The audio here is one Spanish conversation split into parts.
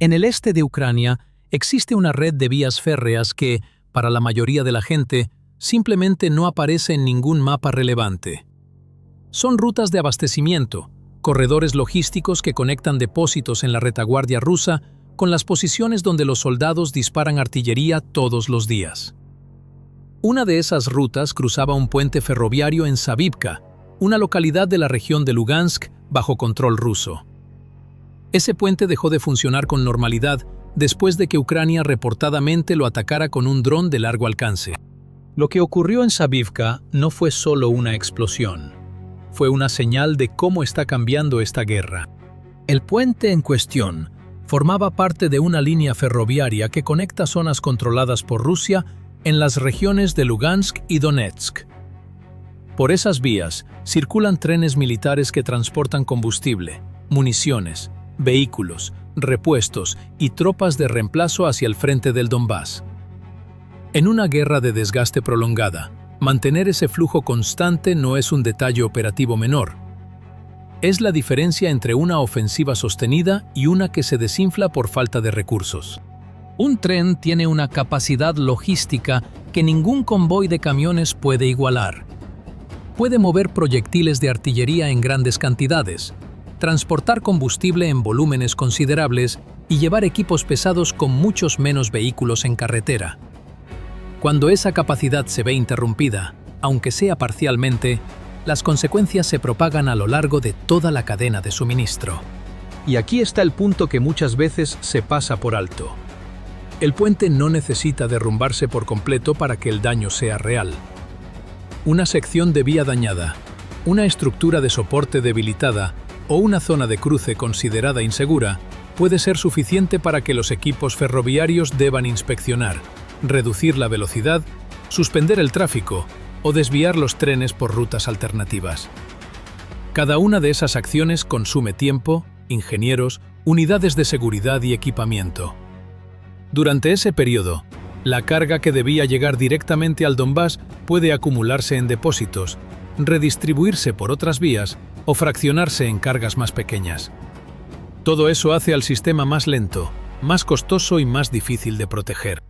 En el este de Ucrania existe una red de vías férreas que, para la mayoría de la gente, simplemente no aparece en ningún mapa relevante. Son rutas de abastecimiento, corredores logísticos que conectan depósitos en la retaguardia rusa con las posiciones donde los soldados disparan artillería todos los días. Una de esas rutas cruzaba un puente ferroviario en Savivka, una localidad de la región de Lugansk bajo control ruso. Ese puente dejó de funcionar con normalidad después de que Ucrania reportadamente lo atacara con un dron de largo alcance. Lo que ocurrió en Savivka no fue solo una explosión. Fue una señal de cómo está cambiando esta guerra. El puente en cuestión formaba parte de una línea ferroviaria que conecta zonas controladas por Rusia en las regiones de Lugansk y Donetsk. Por esas vías circulan trenes militares que transportan combustible, municiones, vehículos, repuestos y tropas de reemplazo hacia el frente del Donbass. En una guerra de desgaste prolongada, mantener ese flujo constante no es un detalle operativo menor. Es la diferencia entre una ofensiva sostenida y una que se desinfla por falta de recursos. Un tren tiene una capacidad logística que ningún convoy de camiones puede igualar. Puede mover proyectiles de artillería en grandes cantidades, transportar combustible en volúmenes considerables y llevar equipos pesados con muchos menos vehículos en carretera. Cuando esa capacidad se ve interrumpida, aunque sea parcialmente, las consecuencias se propagan a lo largo de toda la cadena de suministro. Y aquí está el punto que muchas veces se pasa por alto. El puente no necesita derrumbarse por completo para que el daño sea real. Una sección de vía dañada, una estructura de soporte debilitada o una zona de cruce considerada insegura puede ser suficiente para que los equipos ferroviarios deban inspeccionar, reducir la velocidad, suspender el tráfico o desviar los trenes por rutas alternativas. Cada una de esas acciones consume tiempo, ingenieros, unidades de seguridad y equipamiento. Durante ese periodo, la carga que debía llegar directamente al Donbass puede acumularse en depósitos, redistribuirse por otras vías o fraccionarse en cargas más pequeñas. Todo eso hace al sistema más lento, más costoso y más difícil de proteger.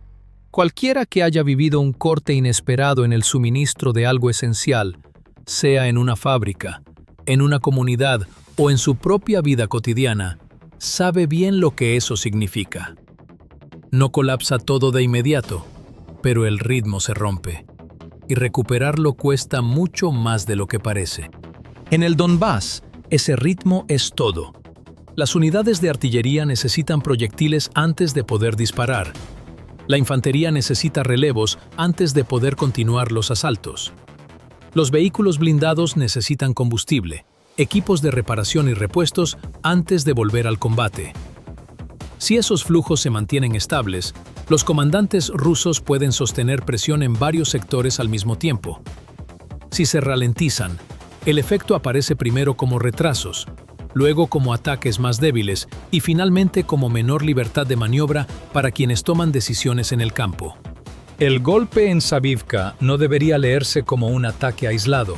Cualquiera que haya vivido un corte inesperado en el suministro de algo esencial, sea en una fábrica, en una comunidad o en su propia vida cotidiana, sabe bien lo que eso significa. No colapsa todo de inmediato, pero el ritmo se rompe, y recuperarlo cuesta mucho más de lo que parece. En el Donbass, ese ritmo es todo. Las unidades de artillería necesitan proyectiles antes de poder disparar. La infantería necesita relevos antes de poder continuar los asaltos. Los vehículos blindados necesitan combustible, equipos de reparación y repuestos antes de volver al combate. Si esos flujos se mantienen estables, los comandantes rusos pueden sostener presión en varios sectores al mismo tiempo. Si se ralentizan, el efecto aparece primero como retrasos, luego como ataques más débiles y finalmente como menor libertad de maniobra para quienes toman decisiones en el campo. El golpe en Savivka no debería leerse como un ataque aislado.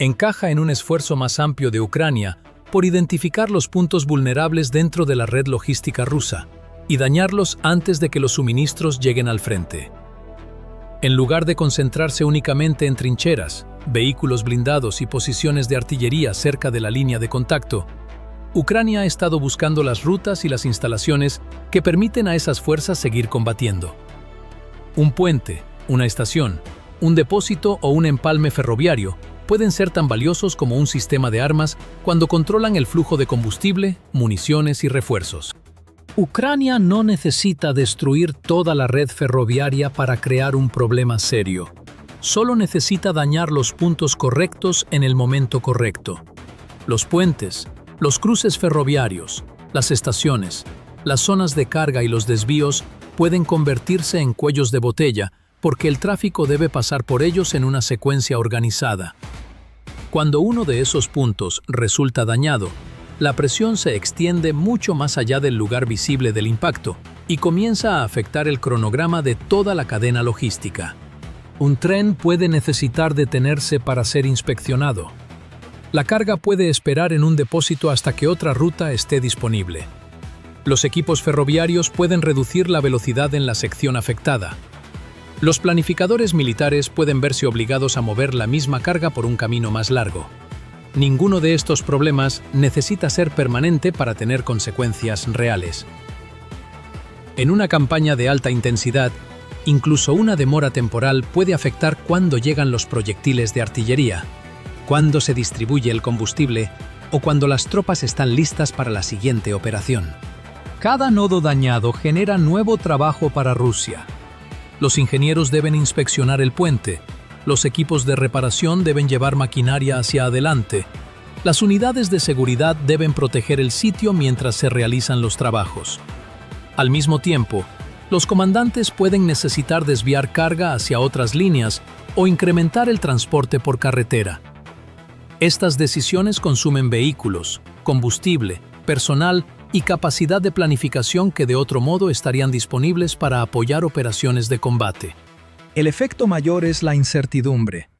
Encaja en un esfuerzo más amplio de Ucrania por identificar los puntos vulnerables dentro de la red logística rusa y dañarlos antes de que los suministros lleguen al frente. En lugar de concentrarse únicamente en trincheras, vehículos blindados y posiciones de artillería cerca de la línea de contacto, Ucrania ha estado buscando las rutas y las instalaciones que permiten a esas fuerzas seguir combatiendo. Un puente, una estación, un depósito o un empalme ferroviario pueden ser tan valiosos como un sistema de armas cuando controlan el flujo de combustible, municiones y refuerzos. Ucrania no necesita destruir toda la red ferroviaria para crear un problema serio. Solo necesita dañar los puntos correctos en el momento correcto. Los puentes, los cruces ferroviarios, las estaciones, las zonas de carga y los desvíos pueden convertirse en cuellos de botella porque el tráfico debe pasar por ellos en una secuencia organizada. Cuando uno de esos puntos resulta dañado, la presión se extiende mucho más allá del lugar visible del impacto y comienza a afectar el cronograma de toda la cadena logística. Un tren puede necesitar detenerse para ser inspeccionado. La carga puede esperar en un depósito hasta que otra ruta esté disponible. Los equipos ferroviarios pueden reducir la velocidad en la sección afectada. Los planificadores militares pueden verse obligados a mover la misma carga por un camino más largo. Ninguno de estos problemas necesita ser permanente para tener consecuencias reales. En una campaña de alta intensidad, incluso una demora temporal puede afectar cuándo llegan los proyectiles de artillería, cuándo se distribuye el combustible o cuando las tropas están listas para la siguiente operación. Cada nodo dañado genera nuevo trabajo para Rusia. Los ingenieros deben inspeccionar el puente, los equipos de reparación deben llevar maquinaria hacia adelante, las unidades de seguridad deben proteger el sitio mientras se realizan los trabajos. Al mismo tiempo, los comandantes pueden necesitar desviar carga hacia otras líneas o incrementar el transporte por carretera. Estas decisiones consumen vehículos, combustible, personal y capacidad de planificación que de otro modo estarían disponibles para apoyar operaciones de combate. El efecto mayor es la incertidumbre.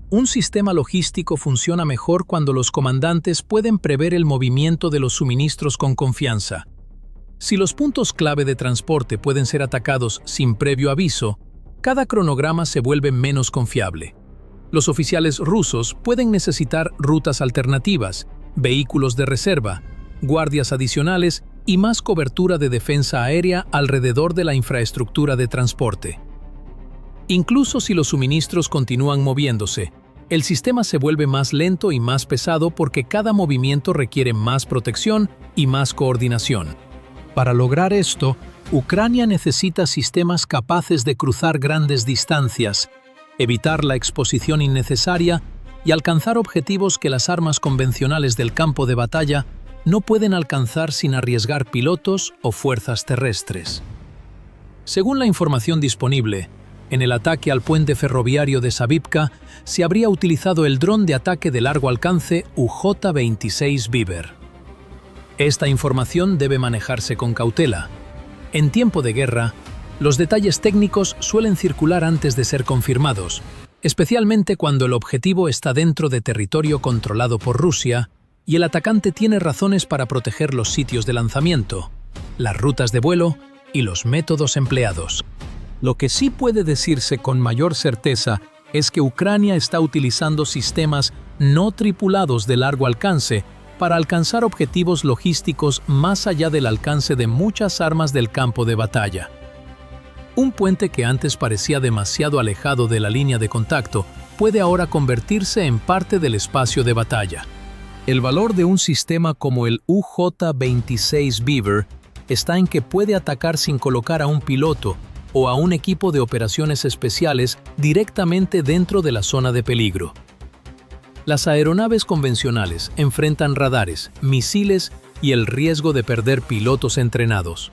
Un sistema logístico funciona mejor cuando los comandantes pueden prever el movimiento de los suministros con confianza. Si los puntos clave de transporte pueden ser atacados sin previo aviso, cada cronograma se vuelve menos confiable. Los oficiales rusos pueden necesitar rutas alternativas, vehículos de reserva, guardias adicionales y más cobertura de defensa aérea alrededor de la infraestructura de transporte. Incluso si los suministros continúan moviéndose, el sistema se vuelve más lento y más pesado porque cada movimiento requiere más protección y más coordinación. Para lograr esto, Ucrania necesita sistemas capaces de cruzar grandes distancias, evitar la exposición innecesaria y alcanzar objetivos que las armas convencionales del campo de batalla no pueden alcanzar sin arriesgar pilotos o fuerzas terrestres. Según la información disponible, en el ataque al puente ferroviario de Savivka se habría utilizado el dron de ataque de largo alcance UJ-26 Beaver. Esta información debe manejarse con cautela. En tiempo de guerra, los detalles técnicos suelen circular antes de ser confirmados, especialmente cuando el objetivo está dentro de territorio controlado por Rusia y el atacante tiene razones para proteger los sitios de lanzamiento, las rutas de vuelo y los métodos empleados. Lo que sí puede decirse con mayor certeza es que Ucrania está utilizando sistemas no tripulados de largo alcance para alcanzar objetivos logísticos más allá del alcance de muchas armas del campo de batalla. Un puente que antes parecía demasiado alejado de la línea de contacto puede ahora convertirse en parte del espacio de batalla. El valor de un sistema como el UJ-26 Beaver está en que puede atacar sin colocar a un piloto o a un equipo de operaciones especiales directamente dentro de la zona de peligro. Las aeronaves convencionales enfrentan radares, misiles y el riesgo de perder pilotos entrenados.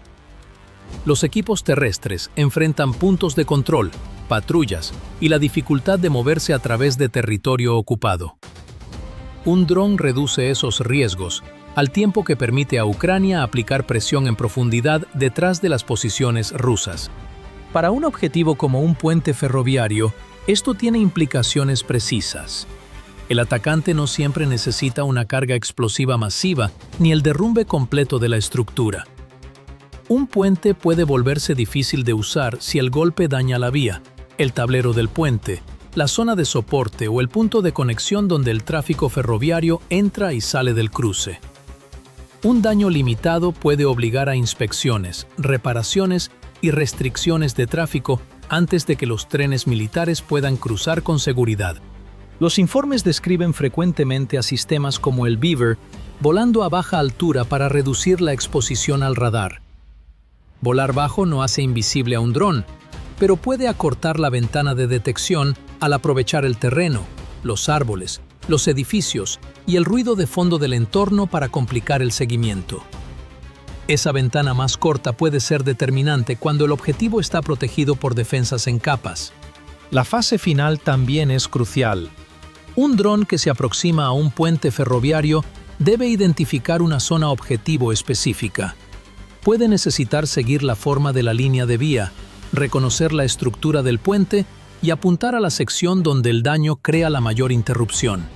Los equipos terrestres enfrentan puntos de control, patrullas y la dificultad de moverse a través de territorio ocupado. Un dron reduce esos riesgos, al tiempo que permite a Ucrania aplicar presión en profundidad detrás de las posiciones rusas. Para un objetivo como un puente ferroviario, esto tiene implicaciones precisas. El atacante no siempre necesita una carga explosiva masiva ni el derrumbe completo de la estructura. Un puente puede volverse difícil de usar si el golpe daña la vía, el tablero del puente, la zona de soporte o el punto de conexión donde el tráfico ferroviario entra y sale del cruce. Un daño limitado puede obligar a inspecciones, reparaciones y restricciones de tráfico antes de que los trenes militares puedan cruzar con seguridad. Los informes describen frecuentemente a sistemas como el Beaver volando a baja altura para reducir la exposición al radar. Volar bajo no hace invisible a un dron, pero puede acortar la ventana de detección al aprovechar el terreno, los árboles, los edificios y el ruido de fondo del entorno para complicar el seguimiento. Esa ventana más corta puede ser determinante cuando el objetivo está protegido por defensas en capas. La fase final también es crucial. Un dron que se aproxima a un puente ferroviario debe identificar una zona objetivo específica. Puede necesitar seguir la forma de la línea de vía, reconocer la estructura del puente y apuntar a la sección donde el daño crea la mayor interrupción.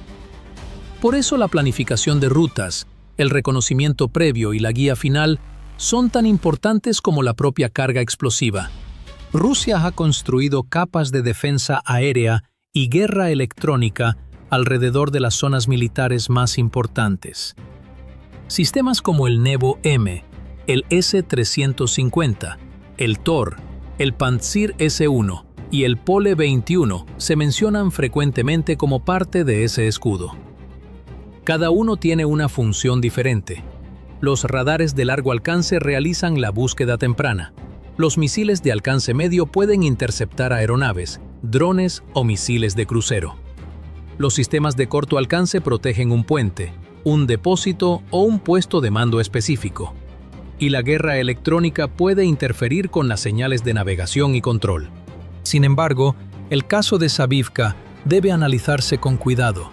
Por eso la planificación de rutas, el reconocimiento previo y la guía final son tan importantes como la propia carga explosiva. Rusia ha construido capas de defensa aérea y guerra electrónica alrededor de las zonas militares más importantes. Sistemas como el Nevo-M, el S-350, el Tor, el Pantsir S-1 y el Pole-21 se mencionan frecuentemente como parte de ese escudo. Cada uno tiene una función diferente. Los radares de largo alcance realizan la búsqueda temprana. Los misiles de alcance medio pueden interceptar aeronaves, drones o misiles de crucero. Los sistemas de corto alcance protegen un puente, un depósito o un puesto de mando específico. Y la guerra electrónica puede interferir con las señales de navegación y control. Sin embargo, el caso de Savivka debe analizarse con cuidado.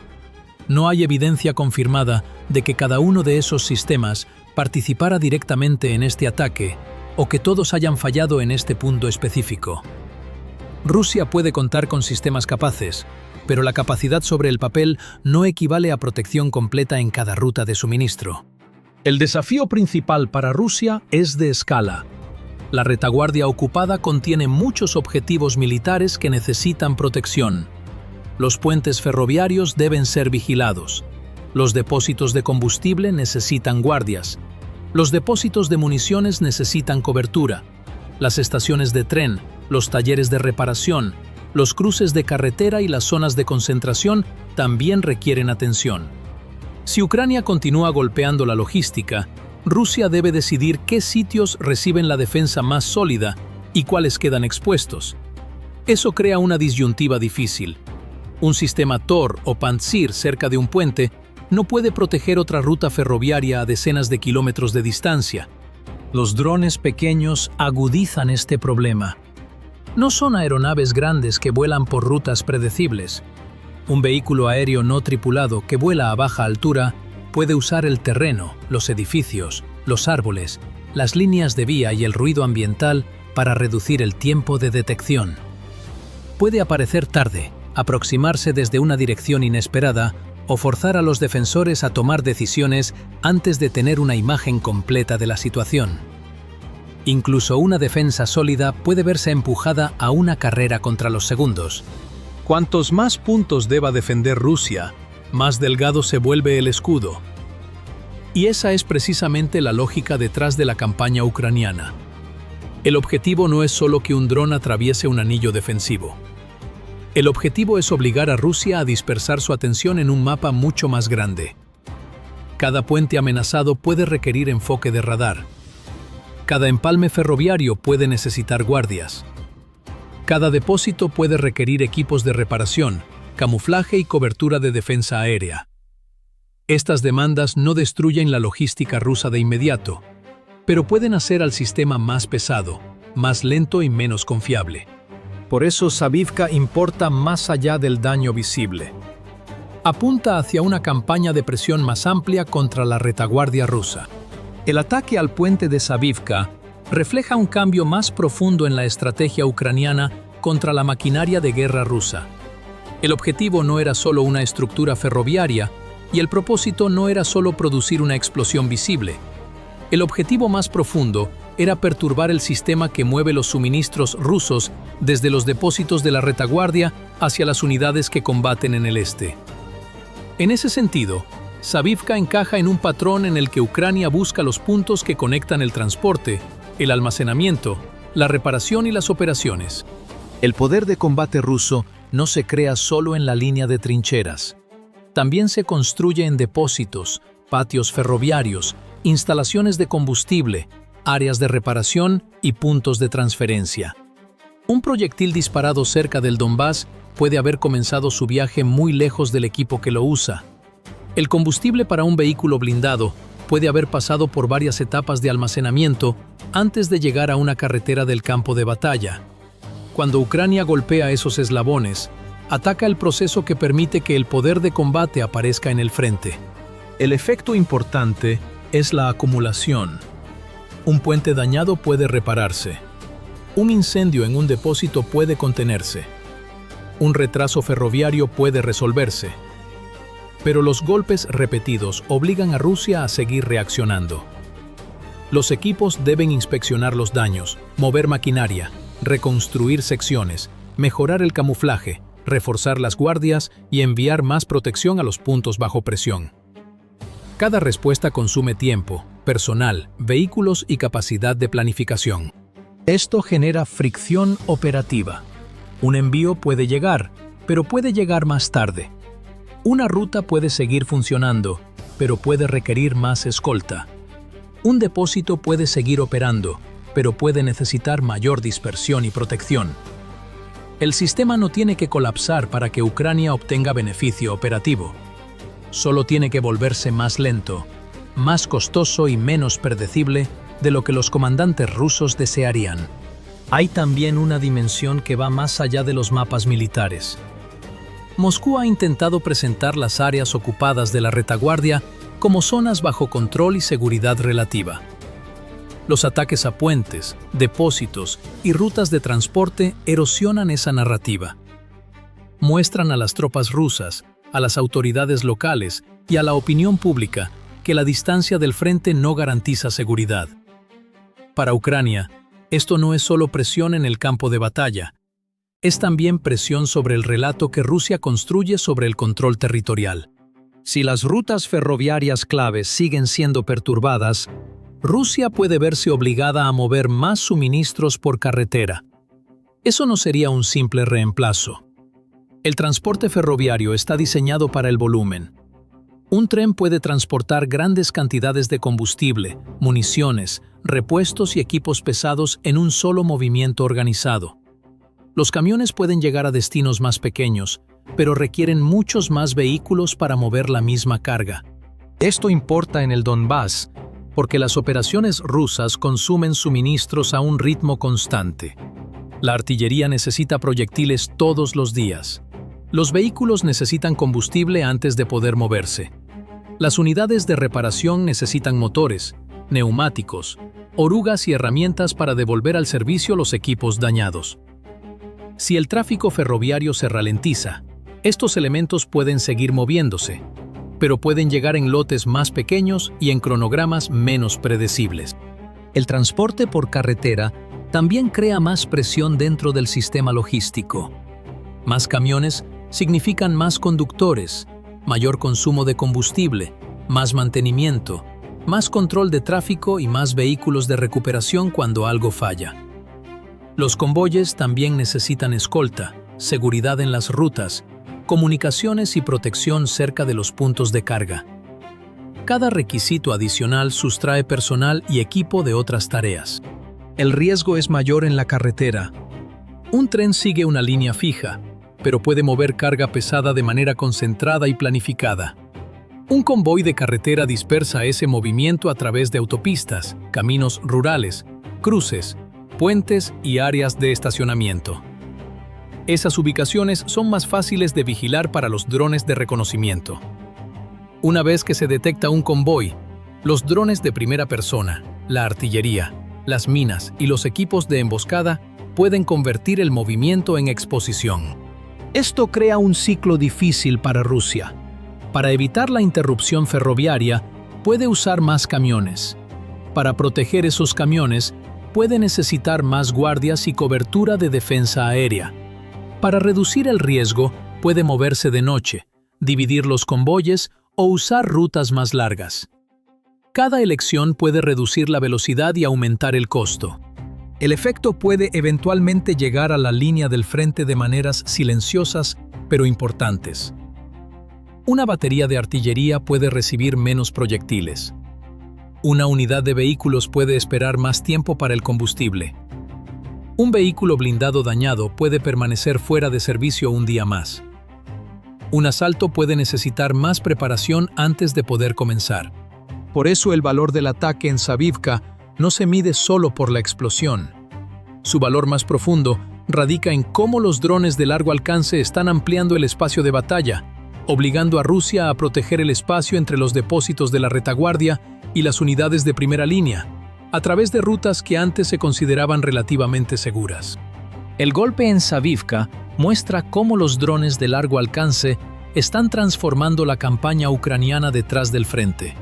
No hay evidencia confirmada de que cada uno de esos sistemas participara directamente en este ataque o que todos hayan fallado en este punto específico. Rusia puede contar con sistemas capaces, pero la capacidad sobre el papel no equivale a protección completa en cada ruta de suministro. El desafío principal para Rusia es de escala. La retaguardia ocupada contiene muchos objetivos militares que necesitan protección. Los puentes ferroviarios deben ser vigilados. Los depósitos de combustible necesitan guardias. Los depósitos de municiones necesitan cobertura. Las estaciones de tren, los talleres de reparación, los cruces de carretera y las zonas de concentración también requieren atención. Si Ucrania continúa golpeando la logística, Rusia debe decidir qué sitios reciben la defensa más sólida y cuáles quedan expuestos. Eso crea una disyuntiva difícil. Un sistema Tor o Pantsir cerca de un puente no puede proteger otra ruta ferroviaria a decenas de kilómetros de distancia. Los drones pequeños agudizan este problema. No son aeronaves grandes que vuelan por rutas predecibles. Un vehículo aéreo no tripulado que vuela a baja altura puede usar el terreno, los edificios, los árboles, las líneas de vía y el ruido ambiental para reducir el tiempo de detección. Puede aparecer tarde, aproximarse desde una dirección inesperada o forzar a los defensores a tomar decisiones antes de tener una imagen completa de la situación. Incluso una defensa sólida puede verse empujada a una carrera contra los segundos. Cuantos más puntos deba defender Rusia, más delgado se vuelve el escudo. Y esa es precisamente la lógica detrás de la campaña ucraniana. El objetivo no es solo que un dron atraviese un anillo defensivo. El objetivo es obligar a Rusia a dispersar su atención en un mapa mucho más grande. Cada puente amenazado puede requerir enfoque de radar. Cada empalme ferroviario puede necesitar guardias. Cada depósito puede requerir equipos de reparación, camuflaje y cobertura de defensa aérea. Estas demandas no destruyen la logística rusa de inmediato, pero pueden hacer al sistema más pesado, más lento y menos confiable. Por eso Savivka importa más allá del daño visible. Apunta hacia una campaña de presión más amplia contra la retaguardia rusa. El ataque al puente de Savivka refleja un cambio más profundo en la estrategia ucraniana contra la maquinaria de guerra rusa. El objetivo no era solo una estructura ferroviaria y el propósito no era solo producir una explosión visible. El objetivo más profundo era perturbar el sistema que mueve los suministros rusos desde los depósitos de la retaguardia hacia las unidades que combaten en el este. En ese sentido, Savivka encaja en un patrón en el que Ucrania busca los puntos que conectan el transporte, el almacenamiento, la reparación y las operaciones. El poder de combate ruso no se crea solo en la línea de trincheras. También se construye en depósitos, patios ferroviarios, instalaciones de combustible, áreas de reparación y puntos de transferencia. Un proyectil disparado cerca del Donbass puede haber comenzado su viaje muy lejos del equipo que lo usa. El combustible para un vehículo blindado puede haber pasado por varias etapas de almacenamiento antes de llegar a una carretera del campo de batalla. Cuando Ucrania golpea esos eslabones, ataca el proceso que permite que el poder de combate aparezca en el frente. El efecto importante es la acumulación. Un puente dañado puede repararse. Un incendio en un depósito puede contenerse. Un retraso ferroviario puede resolverse. Pero los golpes repetidos obligan a Rusia a seguir reaccionando. Los equipos deben inspeccionar los daños, mover maquinaria, reconstruir secciones, mejorar el camuflaje, reforzar las guardias y enviar más protección a los puntos bajo presión. Cada respuesta consume tiempo, personal, vehículos y capacidad de planificación. Esto genera fricción operativa. Un envío puede llegar, pero puede llegar más tarde. Una ruta puede seguir funcionando, pero puede requerir más escolta. Un depósito puede seguir operando, pero puede necesitar mayor dispersión y protección. El sistema no tiene que colapsar para que Ucrania obtenga beneficio operativo. Solo tiene que volverse más lento, más costoso y menos predecible de lo que los comandantes rusos desearían. Hay también una dimensión que va más allá de los mapas militares. Moscú ha intentado presentar las áreas ocupadas de la retaguardia como zonas bajo control y seguridad relativa. Los ataques a puentes, depósitos y rutas de transporte erosionan esa narrativa. Muestran a las tropas rusas, a las autoridades locales y a la opinión pública que la distancia del frente no garantiza seguridad. Para Ucrania, esto no es solo presión en el campo de batalla, es también presión sobre el relato que Rusia construye sobre el control territorial. Si las rutas ferroviarias claves siguen siendo perturbadas, Rusia puede verse obligada a mover más suministros por carretera. Eso no sería un simple reemplazo. El transporte ferroviario está diseñado para el volumen. Un tren puede transportar grandes cantidades de combustible, municiones, repuestos y equipos pesados en un solo movimiento organizado. Los camiones pueden llegar a destinos más pequeños, pero requieren muchos más vehículos para mover la misma carga. Esto importa en el Donbass, porque las operaciones rusas consumen suministros a un ritmo constante. La artillería necesita proyectiles todos los días. Los vehículos necesitan combustible antes de poder moverse. Las unidades de reparación necesitan motores, neumáticos, orugas y herramientas para devolver al servicio los equipos dañados. Si el tráfico ferroviario se ralentiza, estos elementos pueden seguir moviéndose, pero pueden llegar en lotes más pequeños y en cronogramas menos predecibles. El transporte por carretera también crea más presión dentro del sistema logístico. Más camiones significan más conductores, mayor consumo de combustible, más mantenimiento, más control de tráfico y más vehículos de recuperación cuando algo falla. Los convoyes también necesitan escolta, seguridad en las rutas, comunicaciones y protección cerca de los puntos de carga. Cada requisito adicional sustrae personal y equipo de otras tareas. El riesgo es mayor en la carretera. Un tren sigue una línea fija, pero puede mover carga pesada de manera concentrada y planificada. Un convoy de carretera dispersa ese movimiento a través de autopistas, caminos rurales, cruces, puentes y áreas de estacionamiento. Esas ubicaciones son más fáciles de vigilar para los drones de reconocimiento. Una vez que se detecta un convoy, los drones de primera persona, la artillería, las minas y los equipos de emboscada pueden convertir el movimiento en exposición. Esto crea un ciclo difícil para Rusia. Para evitar la interrupción ferroviaria, puede usar más camiones. Para proteger esos camiones, puede necesitar más guardias y cobertura de defensa aérea. Para reducir el riesgo, puede moverse de noche, dividir los convoyes o usar rutas más largas. Cada elección puede reducir la velocidad y aumentar el costo. El efecto puede eventualmente llegar a la línea del frente de maneras silenciosas pero importantes. Una batería de artillería puede recibir menos proyectiles. Una unidad de vehículos puede esperar más tiempo para el combustible. Un vehículo blindado dañado puede permanecer fuera de servicio un día más. Un asalto puede necesitar más preparación antes de poder comenzar. Por eso el valor del ataque en Savivka no se mide solo por la explosión. Su valor más profundo radica en cómo los drones de largo alcance están ampliando el espacio de batalla, obligando a Rusia a proteger el espacio entre los depósitos de la retaguardia y las unidades de primera línea, a través de rutas que antes se consideraban relativamente seguras. El golpe en Savivka muestra cómo los drones de largo alcance están transformando la campaña ucraniana detrás del frente.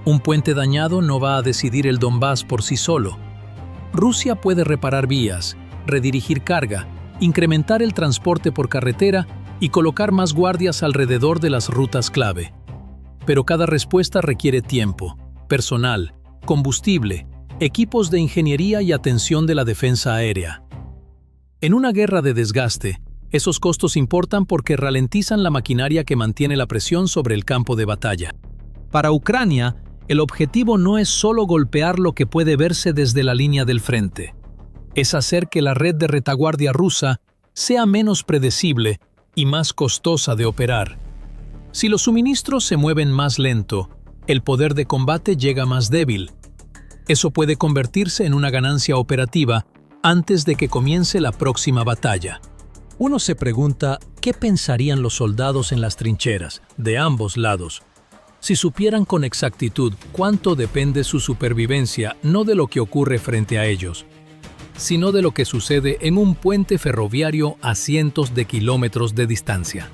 Un puente dañado no va a decidir el Donbass por sí solo. Rusia puede reparar vías, redirigir carga, incrementar el transporte por carretera y colocar más guardias alrededor de las rutas clave. Pero cada respuesta requiere tiempo, personal, combustible, equipos de ingeniería y atención de la defensa aérea. En una guerra de desgaste, esos costos importan porque ralentizan la maquinaria que mantiene la presión sobre el campo de batalla. Para Ucrania, el objetivo no es solo golpear lo que puede verse desde la línea del frente. Es hacer que la red de retaguardia rusa sea menos predecible y más costosa de operar. Si los suministros se mueven más lento, el poder de combate llega más débil. Eso puede convertirse en una ganancia operativa antes de que comience la próxima batalla. Uno se pregunta, ¿qué pensarían los soldados en las trincheras, de ambos lados? Si supieran con exactitud cuánto depende su supervivencia no de lo que ocurre frente a ellos, sino de lo que sucede en un puente ferroviario a cientos de kilómetros de distancia.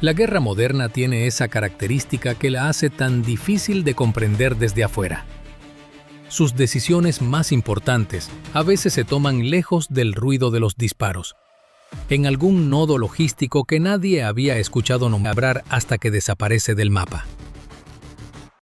La guerra moderna tiene esa característica que la hace tan difícil de comprender desde afuera. Sus decisiones más importantes a veces se toman lejos del ruido de los disparos, en algún nodo logístico que nadie había escuchado nombrar hasta que desaparece del mapa.